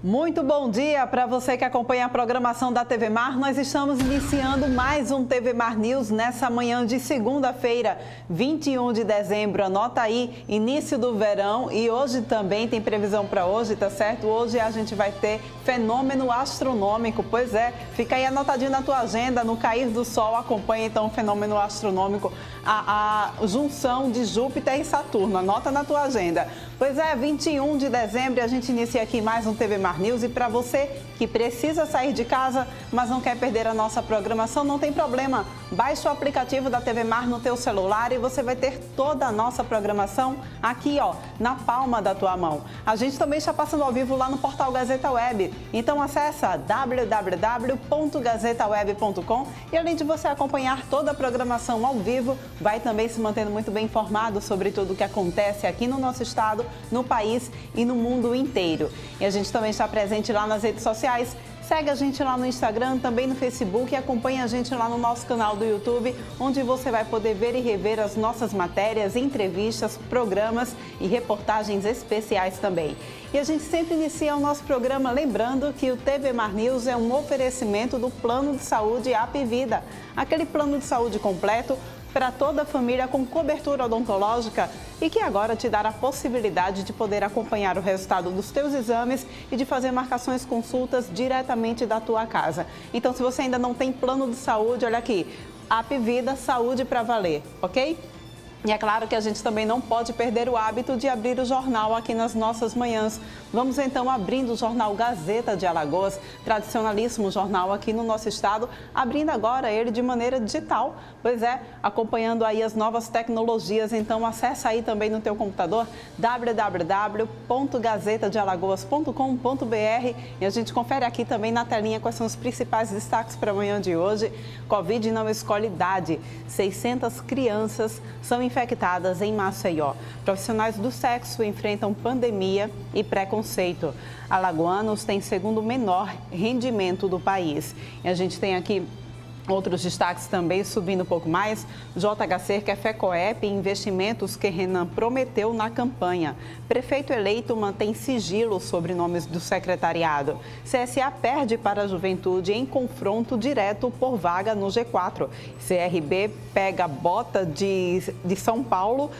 Muito bom dia para você que acompanha a programação da TV Mar. Nós estamos iniciando mais um TV Mar News nessa manhã de segunda-feira, 21 de dezembro. Anota aí, início do verão, e hoje também tem previsão para hoje, tá certo? Hoje a gente vai ter fenômeno astronômico. Pois é, fica aí anotadinho na tua agenda, no cair do sol, acompanha então o fenômeno astronômico, a junção de Júpiter e Saturno. Anota na tua agenda. Pois é, 21 de dezembro a gente inicia aqui mais um TV Mar News, e para você que precisa sair de casa, mas não quer perder a nossa programação, não tem problema. Baixe o aplicativo da TV Mar no teu celular e você vai ter toda a nossa programação aqui, ó, na palma da tua mão. A gente também está passando ao vivo lá no portal Gazeta Web. Então acessa www.gazetaweb.com e além de você acompanhar toda a programação ao vivo, vai também se mantendo muito bem informado sobre tudo o que acontece aqui no nosso estado, no país e no mundo inteiro. E a gente também está presente lá nas redes sociais. Segue a gente lá no Instagram, também no Facebook, e acompanha a gente lá no nosso canal do YouTube, onde você vai poder ver e rever as nossas matérias, entrevistas, programas e reportagens especiais também. E a gente sempre inicia o nosso programa lembrando que o TV Mar News é um oferecimento do Plano de Saúde Apvida, aquele plano de saúde completo para toda a família com cobertura odontológica e que agora te dará a possibilidade de poder acompanhar o resultado dos teus exames e de fazer marcações, consultas diretamente da tua casa. Então, se você ainda não tem plano de saúde, olha aqui, Apvida, saúde para valer, ok? E é claro que a gente também não pode perder o hábito de abrir o jornal aqui nas nossas manhãs. Vamos então abrindo o jornal Gazeta de Alagoas, tradicionalíssimo jornal aqui no nosso estado, abrindo agora ele de maneira digital. Pois é, acompanhando aí as novas tecnologias, então acessa aí também no teu computador www.gazetadealagoas.com.br e a gente confere aqui também na telinha quais são os principais destaques para amanhã de hoje. Covid não escolhe idade, 600 crianças são infectadas em Maceió. Profissionais do sexo enfrentam pandemia e preconceito. Alagoanos têm segundo menor rendimento do país. E a gente tem aqui outros destaques também, subindo um pouco mais. JHC quer FECOEP e investimentos que Renan prometeu na campanha. Prefeito eleito mantém sigilo sobre nomes do secretariado. CSA perde para a Juventude em confronto direto por vaga no G4. CRB pega bota de São Paulo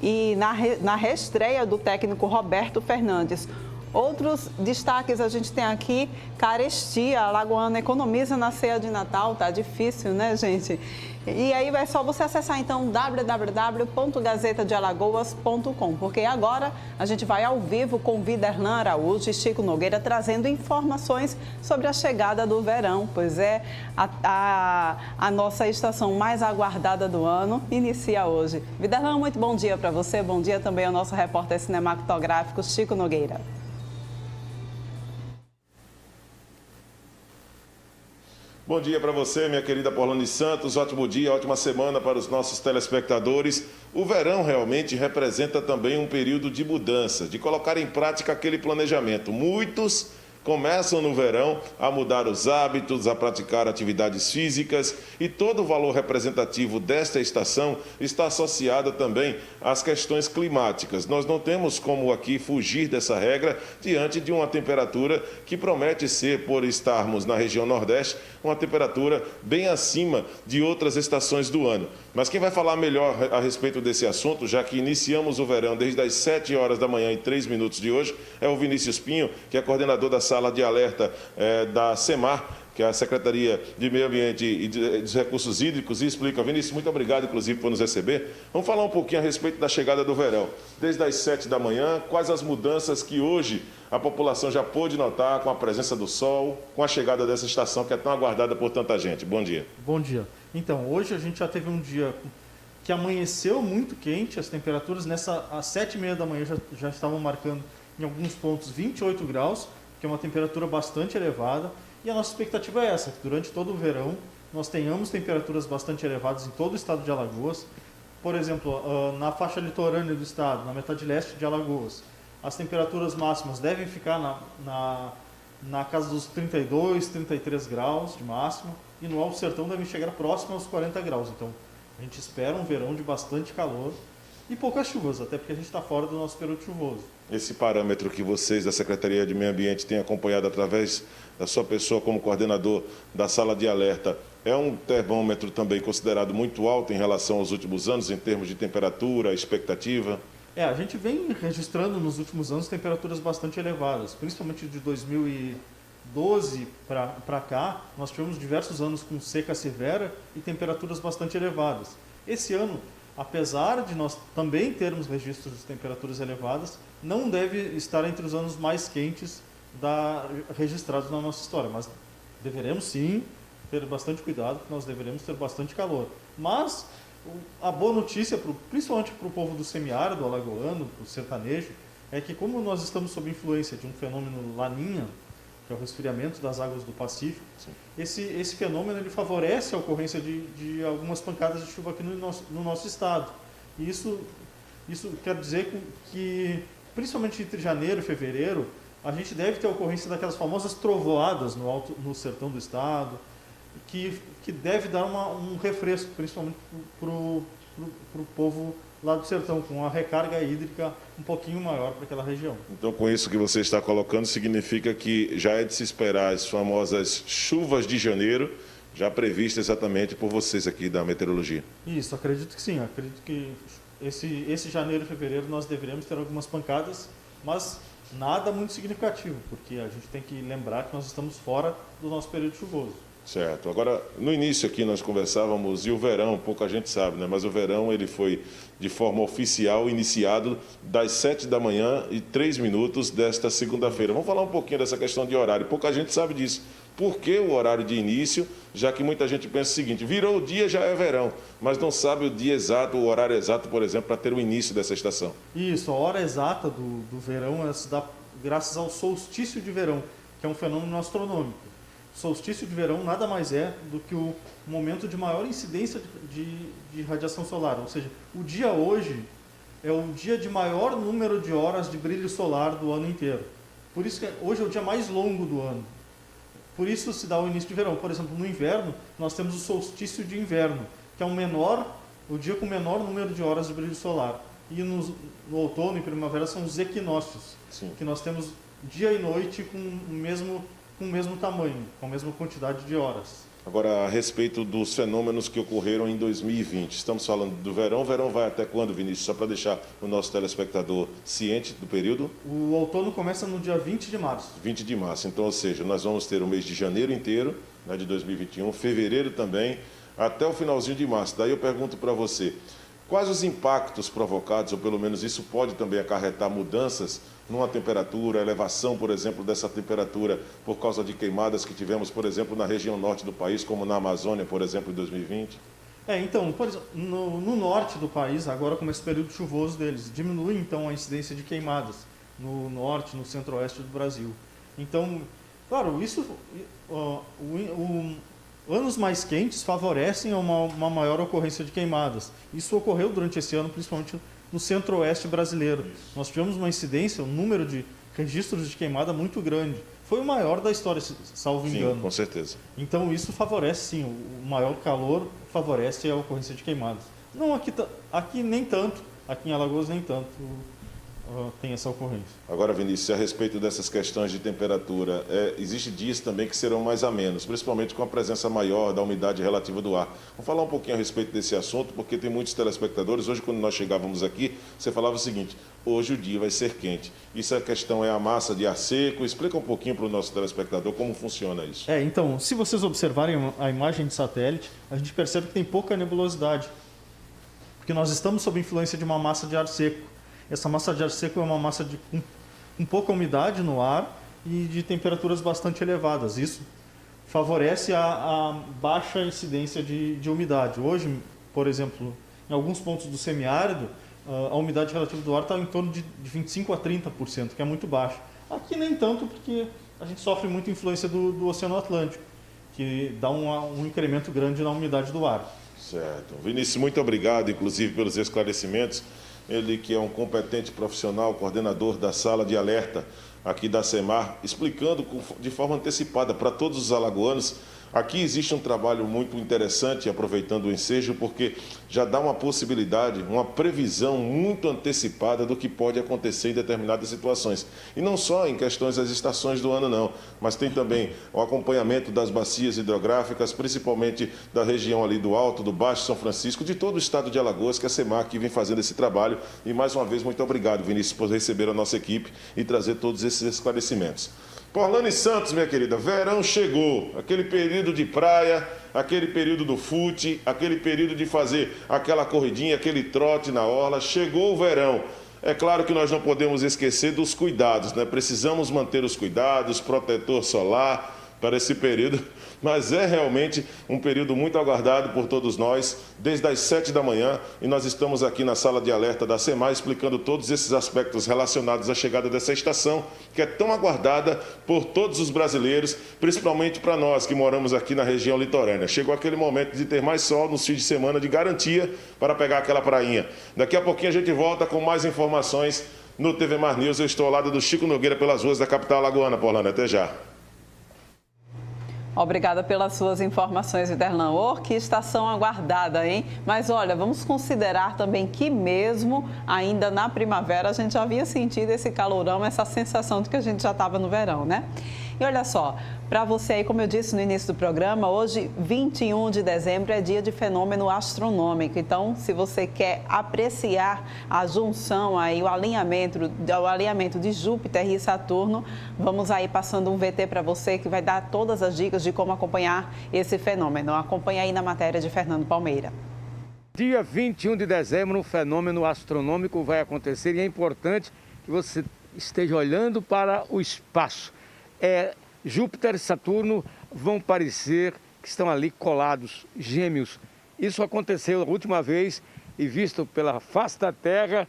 e na reestreia do técnico Roberto Fernandes. Outros destaques a gente tem aqui, carestia, alagoano economiza na ceia de Natal, tá difícil, né, gente? E aí é só você acessar então www.gazetadealagoas.com, porque agora a gente vai ao vivo com Viderlan Araújo e Chico Nogueira trazendo informações sobre a chegada do verão. Pois é, a nossa estação mais aguardada do ano inicia hoje. Viderlan, muito bom dia para você, bom dia também ao nosso repórter cinematográfico Chico Nogueira. Bom dia para você, minha querida Paulane Santos. Ótimo dia, ótima semana para os nossos telespectadores. O verão realmente representa também um período de mudança, de colocar em prática aquele planejamento. Muitos começam no verão a mudar os hábitos, a praticar atividades físicas, e todo o valor representativo desta estação está associado também às questões climáticas. Nós não temos como aqui fugir dessa regra diante de uma temperatura que promete ser, por estarmos na região Nordeste, uma temperatura bem acima de outras estações do ano. Mas quem vai falar melhor a respeito desse assunto, já que iniciamos o verão desde as 7 horas da manhã e 3 minutos de hoje, é o Vinícius Pinho, que é coordenador da Sala de Alerta da SEMAR, que é a Secretaria de Meio Ambiente e dos Recursos Hídricos, e explica. Vinícius, muito obrigado, inclusive, por nos receber. Vamos falar um pouquinho a respeito da chegada do verão. Desde as 7 da manhã, quais as mudanças que hoje a população já pôde notar com a presença do sol, com a chegada dessa estação que é tão aguardada por tanta gente? Bom dia. Bom dia. Então, hoje a gente já teve um dia que amanheceu muito quente, as temperaturas às 7h30 da manhã já estavam marcando em alguns pontos 28 graus, que é uma temperatura bastante elevada. E a nossa expectativa é essa, que durante todo o verão nós tenhamos temperaturas bastante elevadas em todo o estado de Alagoas. Por exemplo, na faixa litorânea do estado, na metade leste de Alagoas, as temperaturas máximas devem ficar na casa dos 32, 33 graus de máxima, e no Alto Sertão devem chegar próximo aos 40 graus. Então, a gente espera um verão de bastante calor e poucas chuvas, até porque a gente está fora do nosso período chuvoso. Esse parâmetro que vocês da Secretaria de Meio Ambiente têm acompanhado através da sua pessoa como coordenador da sala de alerta, é um termômetro também considerado muito alto em relação aos últimos anos, em termos de temperatura, expectativa? A gente vem registrando nos últimos anos temperaturas bastante elevadas, principalmente de 2012 para cá, nós tivemos diversos anos com seca severa e temperaturas bastante elevadas. Esse ano, apesar de nós também termos registros de temperaturas elevadas, não deve estar entre os anos mais quentes registrados na nossa história, mas deveremos sim ter bastante cuidado, porque nós deveremos ter bastante calor. Mas a boa notícia, principalmente para o povo do semiárido, alagoano, para o sertanejo, é que como nós estamos sob influência de um fenômeno Laninha, que é o resfriamento das águas do Pacífico, esse fenômeno ele favorece a ocorrência de algumas pancadas de chuva aqui no nosso estado. E isso quer dizer que, principalmente entre janeiro e fevereiro, a gente deve ter a ocorrência daquelas famosas trovoadas no sertão do estado, que deve dar um refresco, principalmente para o povo lá do sertão, com uma recarga hídrica um pouquinho maior para aquela região. Então, com isso que você está colocando, significa que já é de se esperar as famosas chuvas de janeiro, já previstas exatamente por vocês aqui da meteorologia. Isso, acredito que sim. Acredito que esse janeiro e fevereiro nós deveremos ter algumas pancadas, mas nada muito significativo, porque a gente tem que lembrar que nós estamos fora do nosso período chuvoso. Certo. Agora, no início aqui nós conversávamos, e o verão, pouca gente sabe, né? Mas o verão ele foi de forma oficial iniciado das 7 da manhã e 3 minutos desta segunda-feira. Vamos falar um pouquinho dessa questão de horário. Pouca gente sabe disso. Por que o horário de início? Já que muita gente pensa o seguinte, virou o dia, já é verão, mas não sabe o dia exato, o horário exato, por exemplo, para ter o início dessa estação. Isso, a hora exata do verão ela se dá graças ao solstício de verão, que é um fenômeno astronômico. Solstício de verão nada mais é do que o momento de maior incidência de radiação solar, ou seja, o dia hoje é o dia de maior número de horas de brilho solar do ano inteiro. Por isso que hoje é o dia mais longo do ano. Por isso se dá o início de verão. Por exemplo, no inverno, nós temos o solstício de inverno, que é o dia com o menor número de horas de brilho solar. E no outono e primavera são os equinócios, Sim. que nós temos dia e noite com o mesmo tamanho, com a mesma quantidade de horas. Agora, a respeito dos fenômenos que ocorreram em 2020, estamos falando do verão. O verão vai até quando, Vinícius? Só para deixar o nosso telespectador ciente do período. O outono começa no dia 20 de março. 20 de março. Então, ou seja, nós vamos ter o mês de janeiro inteiro, né, de 2021, fevereiro também, até o finalzinho de março. Daí eu pergunto para você, quais os impactos provocados, ou pelo menos isso pode também acarretar mudanças numa temperatura, elevação, por exemplo, dessa temperatura por causa de queimadas que tivemos, por exemplo, na região norte do país, como na Amazônia, por exemplo, em 2020? Então, por exemplo, no norte do país, agora começa o período chuvoso deles, diminui então a incidência de queimadas no norte, no centro-oeste do Brasil. Então, claro, isso, anos mais quentes favorecem uma maior ocorrência de queimadas. Isso ocorreu durante esse ano, principalmente no centro-oeste brasileiro. Nós tivemos uma incidência, um número de registros de queimada muito grande. Foi o maior da história, salvo engano. Sim, com certeza. Então isso favorece, sim, o maior calor favorece a ocorrência de queimadas. Não aqui nem tanto, aqui em Alagoas nem tanto tem essa ocorrência. Agora, Vinícius, a respeito dessas questões de temperatura, existem dias também que serão mais amenos, principalmente com a presença maior da umidade relativa do ar. Vamos falar um pouquinho a respeito desse assunto, porque tem muitos telespectadores. Hoje, quando nós chegávamos aqui, você falava o seguinte, hoje o dia vai ser quente. Isso a questão é a massa de ar seco. Explica um pouquinho para o nosso telespectador como funciona isso. Então, se vocês observarem a imagem de satélite, a gente percebe que tem pouca nebulosidade, porque nós estamos sob influência de uma massa de ar seco. Essa massa de ar seco é uma massa com pouca umidade no ar e de temperaturas bastante elevadas. Isso favorece a baixa incidência de umidade. Hoje, por exemplo, em alguns pontos do semiárido, a umidade relativa do ar está em torno de 25% a 30%, que é muito baixa. Aqui nem tanto, porque a gente sofre muita influência do Oceano Atlântico, que dá um incremento grande na umidade do ar. Certo. Vinícius, muito obrigado, inclusive, pelos esclarecimentos. Ele que é um competente profissional, coordenador da sala de alerta aqui da SEMAR, explicando de forma antecipada para todos os alagoanos Aqui existe um trabalho muito interessante, aproveitando o ensejo, porque já dá uma possibilidade, uma previsão muito antecipada do que pode acontecer em determinadas situações. E não só em questões das estações do ano, não, mas tem também o acompanhamento das bacias hidrográficas, principalmente da região ali do Alto, do Baixo São Francisco, de todo o estado de Alagoas, que a SEMAC vem fazendo esse trabalho. E mais uma vez, muito obrigado, Vinícius, por receber a nossa equipe e trazer todos esses esclarecimentos. Porlane Santos, minha querida, verão chegou, aquele período de praia, aquele período do fute, aquele período de fazer aquela corridinha, aquele trote na orla, chegou o verão. É claro que nós não podemos esquecer dos cuidados, né? Precisamos manter os cuidados, protetor solar para esse período, mas é realmente um período muito aguardado por todos nós, desde as 7 da manhã, e nós estamos aqui na sala de alerta da SEMAI explicando todos esses aspectos relacionados à chegada dessa estação, que é tão aguardada por todos os brasileiros, principalmente para nós que moramos aqui na região litorânea. Chegou aquele momento de ter mais sol nos fins de semana de garantia para pegar aquela prainha. Daqui a pouquinho a gente volta com mais informações no TV Mar News. Eu estou ao lado do Chico Nogueira pelas ruas da capital alagoana, Porlane. Até já. Obrigada pelas suas informações, Viderlan. Oh, que estação aguardada, hein? Mas olha, vamos considerar também que mesmo ainda na primavera a gente já havia sentido esse calorão, essa sensação de que a gente já estava no verão, né? E olha só, para você aí, como eu disse no início do programa, hoje, 21 de dezembro, é dia de fenômeno astronômico. Então, se você quer apreciar a junção aí, o alinhamento de Júpiter e Saturno, vamos aí passando um VT para você que vai dar todas as dicas de como acompanhar esse fenômeno. Acompanhe aí na matéria de Fernando Palmeira. Dia 21 de dezembro, um fenômeno astronômico vai acontecer e é importante que você esteja olhando para o espaço. Júpiter e Saturno vão parecer que estão ali colados, gêmeos. Isso aconteceu a última vez e visto pela face da Terra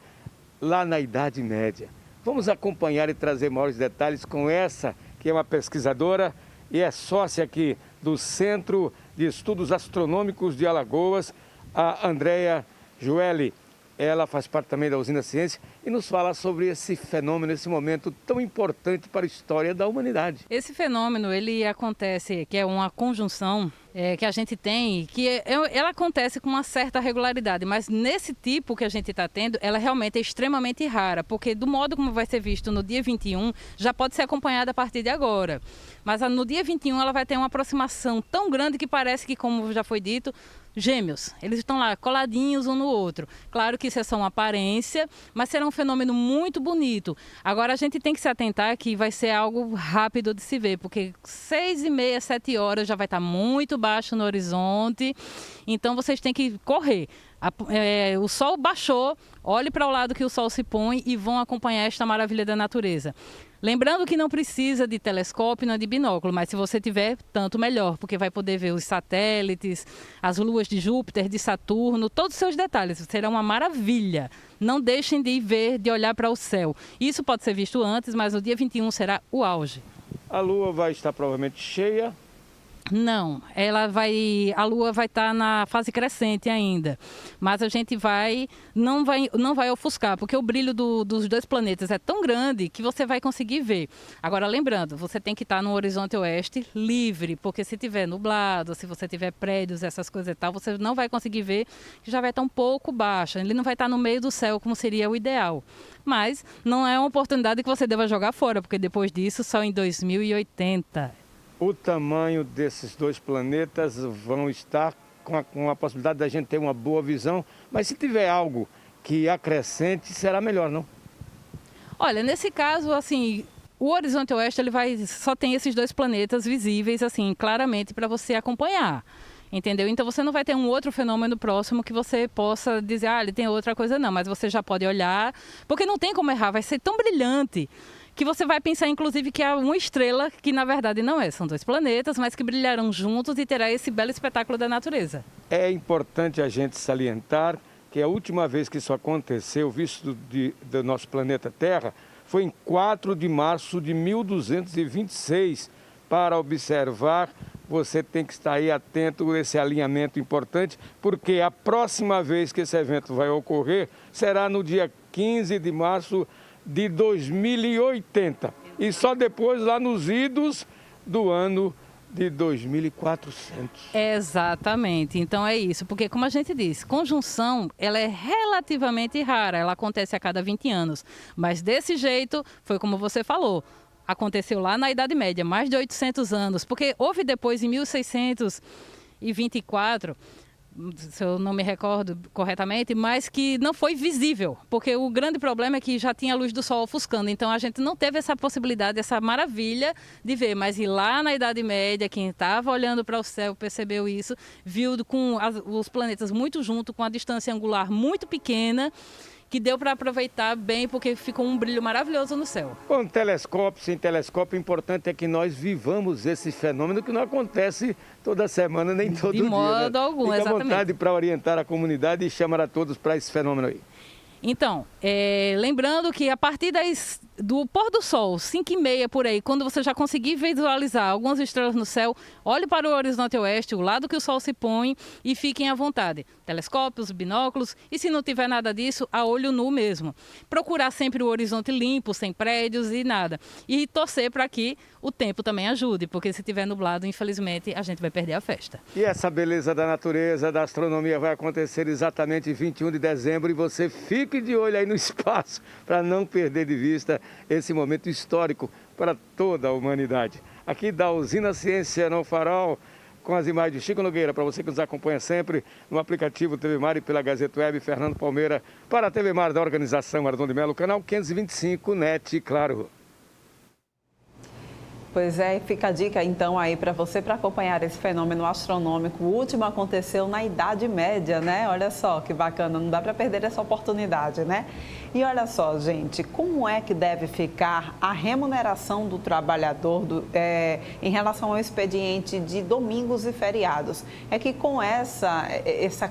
lá na Idade Média. Vamos acompanhar e trazer maiores detalhes com essa, que é uma pesquisadora e é sócia aqui do Centro de Estudos Astronômicos de Alagoas, a Andréia Joelli. Ela faz parte também da Usina Ciência e nos fala sobre esse fenômeno, esse momento tão importante para a história da humanidade. Esse fenômeno, ele acontece, que é uma conjunção que a gente tem, ela acontece com uma certa regularidade, mas nesse tipo que a gente está tendo, ela realmente é extremamente rara, porque do modo como vai ser visto no dia 21, já pode ser acompanhada a partir de agora. Mas no dia 21 ela vai ter uma aproximação tão grande que parece que, como já foi dito, gêmeos, eles estão lá coladinhos um no outro. Claro que isso é só uma aparência, mas será um fenômeno muito bonito. Agora a gente tem que se atentar que vai ser algo rápido de se ver, porque 6h30, 7 horas já vai estar muito baixo no horizonte, então vocês têm que correr. O sol baixou, olhe para o lado que o sol se põe e vão acompanhar esta maravilha da natureza. Lembrando que não precisa de telescópio nem de binóculo, mas se você tiver, tanto melhor, porque vai poder ver os satélites, as luas de Júpiter, de Saturno, todos os seus detalhes. Será uma maravilha. Não deixem de ver, de olhar para o céu. Isso pode ser visto antes, mas o dia 21 será o auge. A lua vai estar provavelmente cheia. Não, a Lua vai estar na fase crescente ainda, mas a gente não vai ofuscar, porque o brilho dos dois planetas é tão grande que você vai conseguir ver. Agora, lembrando, você tem que estar no horizonte oeste livre, porque se tiver nublado, se você tiver prédios, essas coisas e tal, você não vai conseguir ver, que já vai estar um pouco baixo, ele não vai estar no meio do céu como seria o ideal. Mas não é uma oportunidade que você deva jogar fora, porque depois disso, só em 2080... O tamanho desses dois planetas vão estar com a possibilidade da gente ter uma boa visão, mas se tiver algo que acrescente, será melhor, não? Olha, nesse caso, assim, o horizonte oeste só tem esses dois planetas visíveis, assim, claramente para você acompanhar. Entendeu? Então você não vai ter um outro fenômeno próximo que você possa dizer, ele tem outra coisa não, mas você já pode olhar, porque não tem como errar, vai ser tão brilhante que você vai pensar, inclusive, que é uma estrela, que na verdade não é, são dois planetas, mas que brilharão juntos e terá esse belo espetáculo da natureza. É importante a gente salientar que a última vez que isso aconteceu, visto do nosso planeta Terra, foi em 4 de março de 1226. Para observar, você tem que estar aí atento a esse alinhamento importante, porque a próxima vez que esse evento vai ocorrer será no dia 15 de março de 2080 e só depois lá nos idos do ano de 2.400. Exatamente, então é isso, porque como a gente disse, conjunção ela é relativamente rara, ela acontece a cada 20 anos, mas desse jeito foi como você falou, aconteceu lá na Idade Média, mais de 800 anos, porque houve depois em 1624, se eu não me recordo corretamente, mas que não foi visível, porque o grande problema é que já tinha a luz do sol ofuscando, então a gente não teve essa possibilidade, essa maravilha de ver, mas lá na Idade Média, quem estava olhando para o céu percebeu isso, viu com os planetas muito junto, com a distância angular muito pequena, que deu para aproveitar bem, porque ficou um brilho maravilhoso no céu. Com telescópio, sem telescópio, o importante é que nós vivamos esse fenômeno que não acontece toda semana, nem todo dia. De modo algum, Fique exatamente. à vontade para orientar a comunidade e chamar a todos para esse fenômeno aí. Então, lembrando que a partir do pôr do sol, 5h30 por aí, quando você já conseguir visualizar algumas estrelas no céu, olhe para o horizonte oeste, o lado que o sol se põe, e fiquem à vontade. Telescópios, binóculos, e se não tiver nada disso, a olho nu mesmo. Procurar sempre o horizonte limpo, sem prédios e nada. E torcer para que o tempo também ajude, porque se tiver nublado, infelizmente, a gente vai perder a festa. E essa beleza da natureza, da astronomia vai acontecer exatamente 21 de dezembro e você fique de olho aí no espaço para não perder de vista esse momento histórico para toda a humanidade. Aqui da Usina Ciência no Farol, com as imagens de Chico Nogueira, para você que nos acompanha sempre no aplicativo TV Mar e pela Gazeta Web, Fernando Palmeira, para a TV Mar da Organização Ardon de Melo, canal 525, NET, claro. Pois é, fica a dica então aí para você para acompanhar esse fenômeno astronômico. O último aconteceu na Idade Média, né? Olha só que bacana, não dá para perder essa oportunidade, né? E olha só, gente, como é que deve ficar a remuneração do trabalhador em relação ao expediente de domingos e feriados? É que com essa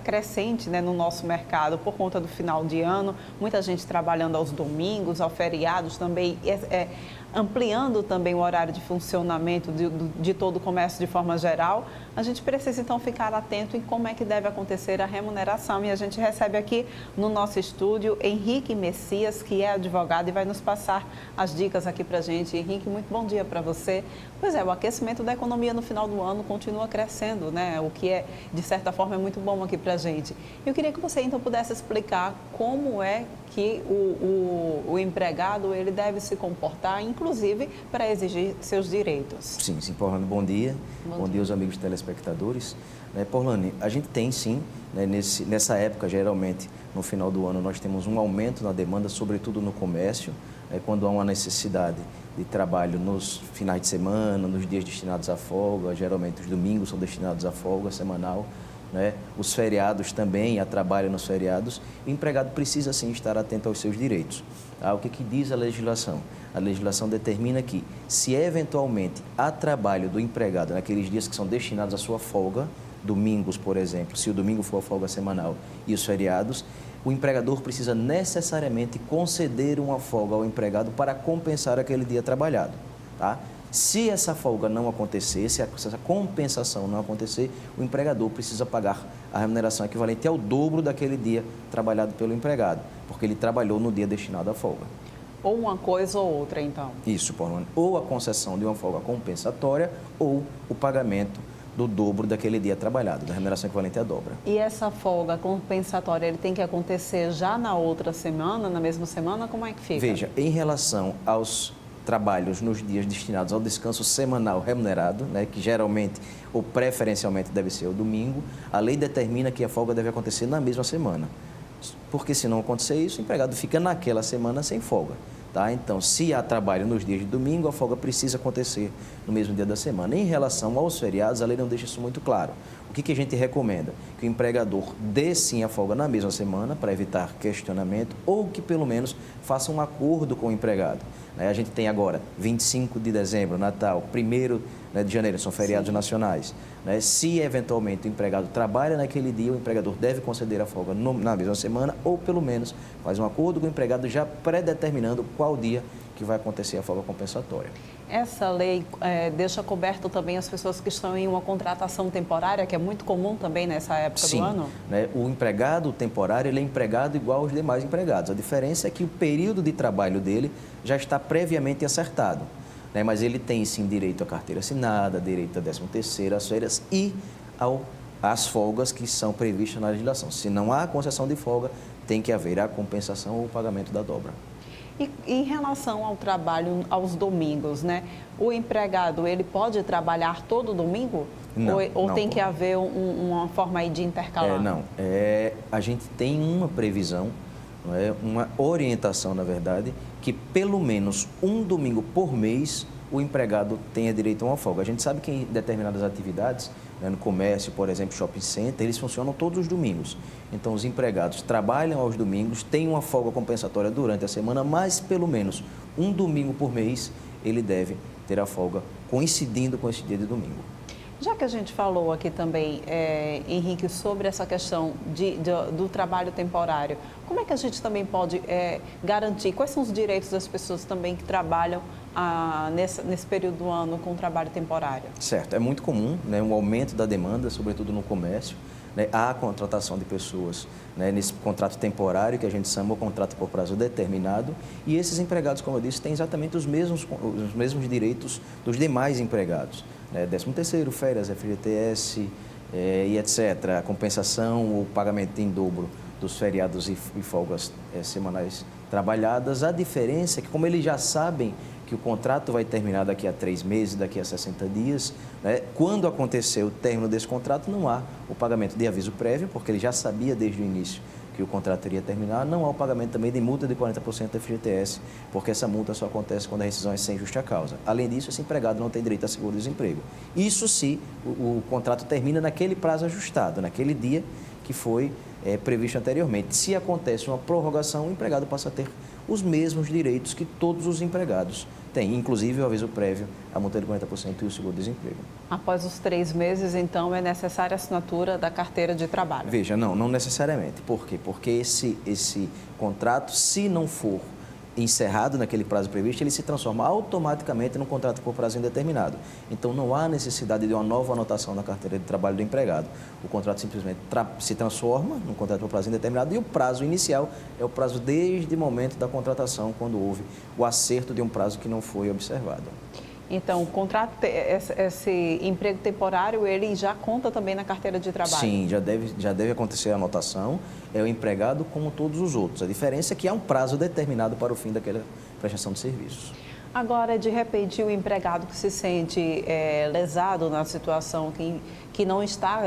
crescente, né, no nosso mercado, por conta do final de ano, muita gente trabalhando aos domingos, aos feriados também, ampliando também o horário de funcionamento de todo o comércio de forma geral, a gente precisa então ficar atento em como é que deve acontecer a remuneração. E a gente recebe aqui no nosso estúdio Henrique Messias, que é advogado e vai nos passar as dicas aqui para a gente. Henrique, muito bom dia para você. Pois é, o aquecimento da economia no final do ano continua crescendo, né? O que de certa forma, é muito bom aqui para a gente. Eu queria que você então pudesse explicar como é que o empregado ele deve se comportar, inclusive para exigir seus direitos. Sim, Porlane, bom dia. Bom dia aos amigos telespectadores. Porlane, a gente tem sim, né, nessa época, geralmente, no final do ano, nós temos um aumento na demanda, sobretudo no comércio, quando há uma necessidade de trabalho nos finais de semana, nos dias destinados à folga, geralmente os domingos são destinados à folga semanal, né? Os feriados também, há trabalho nos feriados. O empregado precisa sim estar atento aos seus direitos. O que diz a legislação? A legislação determina que, se eventualmente há trabalho do empregado naqueles dias que são destinados à sua folga, domingos, por exemplo, se o domingo for a folga semanal e os feriados, o empregador precisa necessariamente conceder uma folga ao empregado para compensar aquele dia trabalhado, tá? Se essa folga não acontecer, se essa compensação não acontecer, o empregador precisa pagar a remuneração equivalente ao dobro daquele dia trabalhado pelo empregado, porque ele trabalhou no dia destinado à folga. Ou uma coisa ou outra, então? Isso, Porlane. Ou a concessão de uma folga compensatória ou o pagamento do dobro daquele dia trabalhado, da remuneração equivalente à dobra. E essa folga compensatória, ele tem que acontecer já na outra semana, na mesma semana? Como é que fica? Veja, em relação aos trabalhos nos dias destinados ao descanso semanal remunerado, né, que geralmente ou preferencialmente deve ser o domingo, a lei determina que a folga deve acontecer na mesma semana. Porque se não acontecer isso, o empregado fica naquela semana sem folga. Tá? Então, se há trabalho nos dias de domingo, a folga precisa acontecer no mesmo dia da semana. Em relação aos feriados, a lei não deixa isso muito claro. O que a gente recomenda? Que o empregador dê sim a folga na mesma semana, para evitar questionamento, ou que pelo menos faça um acordo com o empregado. A gente tem agora 25 de dezembro, Natal, 1º de janeiro, são feriados nacionais. Se eventualmente o empregado trabalha naquele dia, o empregador deve conceder a folga na mesma semana ou pelo menos faz um acordo com o empregado já predeterminando qual dia que vai acontecer a folga compensatória. Essa lei deixa coberto também as pessoas que estão em uma contratação temporária, que é muito comum também nessa época do ano? Sim, o empregado temporário ele é empregado igual aos demais empregados. A diferença é que o período de trabalho dele já está previamente acertado. né? Mas ele tem sim direito à carteira assinada, direito a 13º, às férias e às folgas que são previstas na legislação. Se não há concessão de folga, tem que haver a compensação ou o pagamento da dobra. E em relação ao trabalho aos domingos, né? O empregado, ele pode trabalhar todo domingo? Não, ou não tem pode. que haver uma forma aí de intercalar? Não. A gente tem uma previsão, não é? Uma orientação, na verdade, que pelo menos um domingo por mês o empregado tenha direito a uma folga. A gente sabe que em determinadas atividades, né, no comércio, por exemplo, shopping center, eles funcionam todos os domingos. Então, os empregados trabalham aos domingos, têm uma folga compensatória durante a semana, mas pelo menos um domingo por mês ele deve ter a folga coincidindo com esse dia de domingo. Já que a gente falou aqui também, Henrique, sobre essa questão do trabalho temporário, como é que a gente também pode garantir, quais são os direitos das pessoas também que trabalham nesse período do ano com trabalho temporário? Certo, é muito comum, né, um aumento da demanda, sobretudo no comércio, né, a contratação de pessoas, né, nesse contrato temporário que a gente chama o contrato por prazo determinado, e esses empregados, como eu disse, têm exatamente os mesmos direitos dos demais empregados, né, 13º, férias, FGTS e etc., a compensação, o pagamento em dobro dos feriados e folgas semanais trabalhadas. A diferença é que, como eles já sabem que o contrato vai terminar daqui a 3 meses, daqui a 60 dias, né? Quando acontecer o término desse contrato, não há o pagamento de aviso prévio, porque ele já sabia desde o início que o contrato iria terminar, não há o pagamento também de multa de 40% da FGTS, porque essa multa só acontece quando a rescisão é sem justa causa. Além disso, esse empregado não tem direito a seguro-desemprego. Isso se o contrato termina naquele prazo ajustado, naquele dia que foi previsto anteriormente. Se acontece uma prorrogação, o empregado passa a ter os mesmos direitos que todos os empregados têm, inclusive o aviso prévio, a multa de 40% e o seguro-desemprego. Após os 3 meses, então, é necessária a assinatura da carteira de trabalho? Veja, não necessariamente. Por quê? Porque esse contrato, se não for encerrado naquele prazo previsto, ele se transforma automaticamente num contrato por prazo indeterminado. Então, não há necessidade de uma nova anotação na carteira de trabalho do empregado. O contrato simplesmente se transforma num contrato por prazo indeterminado e o prazo inicial é o prazo desde o momento da contratação, quando houve o acerto de um prazo que não foi observado. Então, o contrato, esse emprego temporário, ele já conta também na carteira de trabalho? Sim, já deve acontecer a anotação. É o empregado como todos os outros. A diferença é que há um prazo determinado para o fim daquela prestação de serviços. Agora, de repente, o empregado que se sente lesado na situação, que não está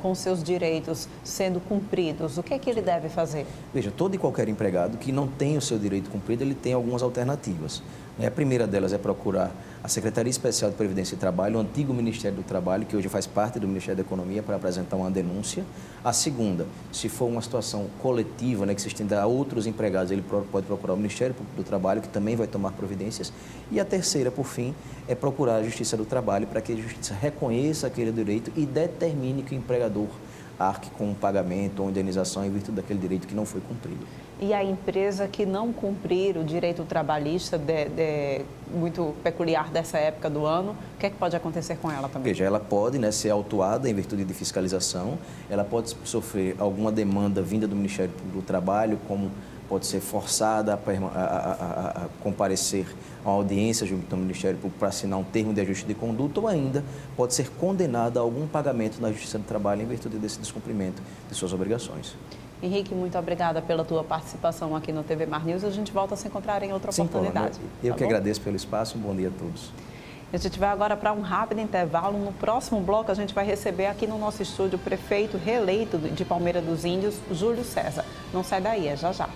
com seus direitos sendo cumpridos, o que é que ele deve fazer? Veja, todo e qualquer empregado que não tem o seu direito cumprido, ele tem algumas alternativas. A primeira delas é procurar a Secretaria Especial de Previdência e Trabalho, o antigo Ministério do Trabalho, que hoje faz parte do Ministério da Economia, para apresentar uma denúncia. A segunda, se for uma situação coletiva, que se estenda a outros empregados, ele pode procurar o Ministério do Trabalho, que também vai tomar providências. E a terceira, por fim, é procurar a Justiça do Trabalho, para que a Justiça reconheça aquele direito e determine que o empregador arque com um pagamento ou indenização em virtude daquele direito que não foi cumprido. E a empresa que não cumprir o direito trabalhista, muito peculiar dessa época do ano, o que é que pode acontecer com ela também? Veja, ela pode ser autuada em virtude de fiscalização, ela pode sofrer alguma demanda vinda do Ministério do Trabalho, como pode ser forçada a comparecer a uma audiência junto ao Ministério Público para assinar um termo de ajuste de conduta, ou ainda pode ser condenada a algum pagamento na Justiça do Trabalho em virtude desse descumprimento de suas obrigações. Henrique, muito obrigada pela tua participação aqui no TV Mar News. A gente volta a se encontrar em outra oportunidade. Eu que agradeço pelo espaço. Um bom dia a todos. A gente vai agora para um rápido intervalo. No próximo bloco, a gente vai receber aqui no nosso estúdio o prefeito reeleito de Palmeira dos Índios, Júlio César. Não sai daí, é já já.